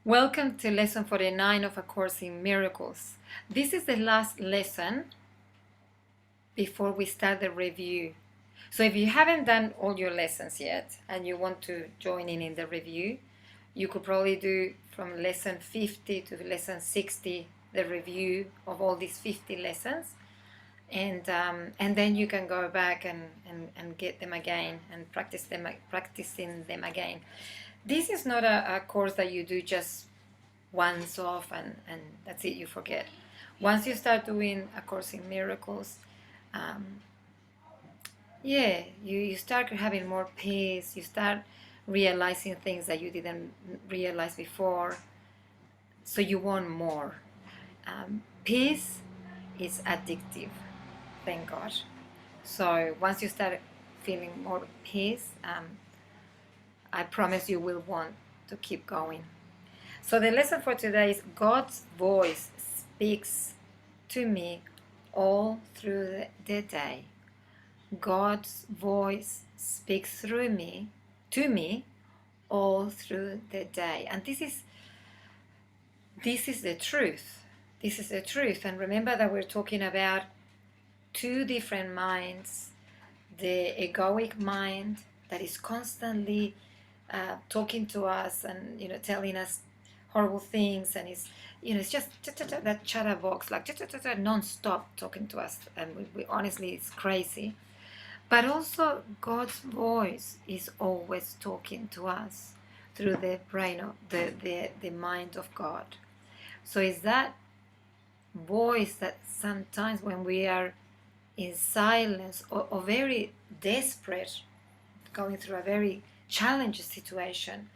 Welcome to lesson 49 of A Course in Miracles. This is the last lesson before we start the review. So if you haven't done all your lessons yet and you want to join in the review, you could probably do from lesson 50 to lesson 60 the review of all these 50 lessons. And then you can go back and get them again and practicing them again. This is not a course that you do just once off and that's it, you forget. Once you start doing A Course in Miracles, you start having more peace, you start realizing things that you didn't realize before, so you want more. Peace is addictive, thank God. So once you start feeling more peace, I promise you will want to keep going. So the lesson for today is God's voice speaks to me all through the day. God's voice speaks through me, to me, all through the day. And this is the truth. This is the truth. And remember that we're talking about two different minds. The egoic mind that is constantly talking to us and telling us horrible things, and it's just that chatterbox, like non-stop talking to us, and we honestly, it's crazy. But also God's voice is always talking to us through the brain of the mind of God. So it's that voice that sometimes when we are in silence or very desperate, going through a very challenging situation,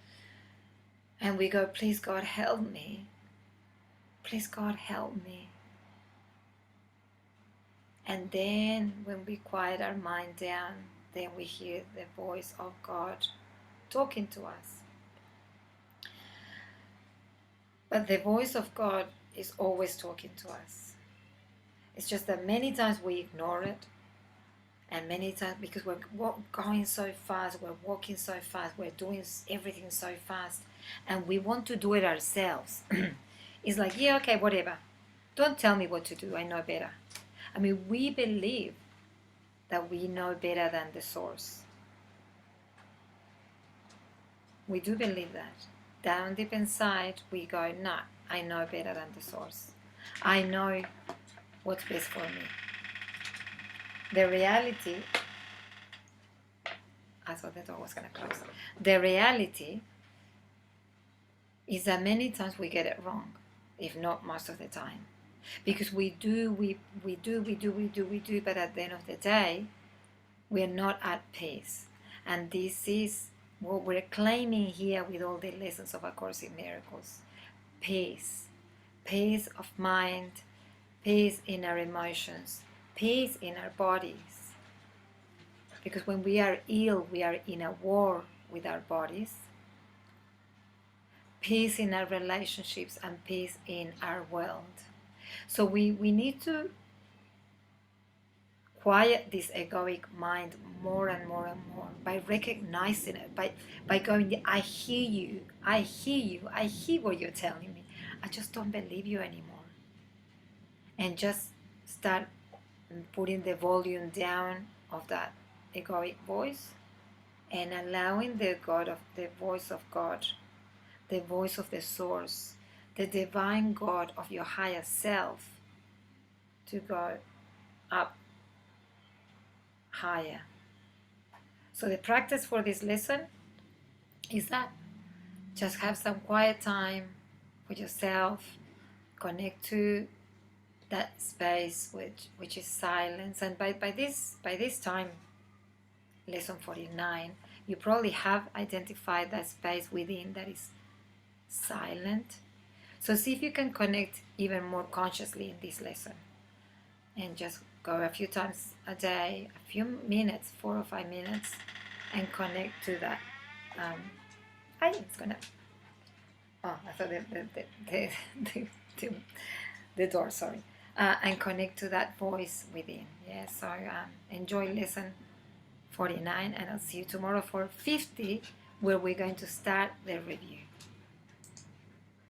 and we go, please God, help me. Please God, help me. And then when we quiet our mind down, then we hear the voice of God talking to us. But the voice of God is always talking to us. It's just that many times we ignore it. And many times, because we're going so fast, we're walking so fast, we're doing everything so fast, and we want to do it ourselves. It's like, yeah, okay, whatever. Don't tell me what to do, I know better. I mean, we believe that we know better than the source. We do believe that. Down deep inside, we go, no, I know better than the source. I know what's best for me. The reality, I thought the door was going to close. The reality is that many times we get it wrong, if not most of the time. Because we do, but at the end of the day, we are not at peace. And this is what we're claiming here with all the lessons of A Course in Miracles. Peace. Peace of mind, peace in our emotions, peace in our bodies. Because when we are ill, we are in a war with our bodies. Peace in our relationships and peace in our world. So we need to quiet this egoic mind more and more and more by recognizing it, by going, I hear you, I hear what you're telling me. I just don't believe you anymore. And just start putting the volume down of that egoic voice and allowing the voice of God, the voice of the source, the divine God of your higher self to go up higher. So the practice for this lesson is that just have some quiet time with yourself, connect to that space which is silence. And by this time, lesson 49, you probably have identified that space within that is silent. So see if you can connect even more consciously in this lesson, and just go a few times a day, a few minutes, 4 or 5 minutes, and connect to that. It's gonna. Oh, I thought the door. Sorry. And connect to that voice within. Yeah. So enjoy lesson 49, and I'll see you tomorrow for 50, where we're going to start the review.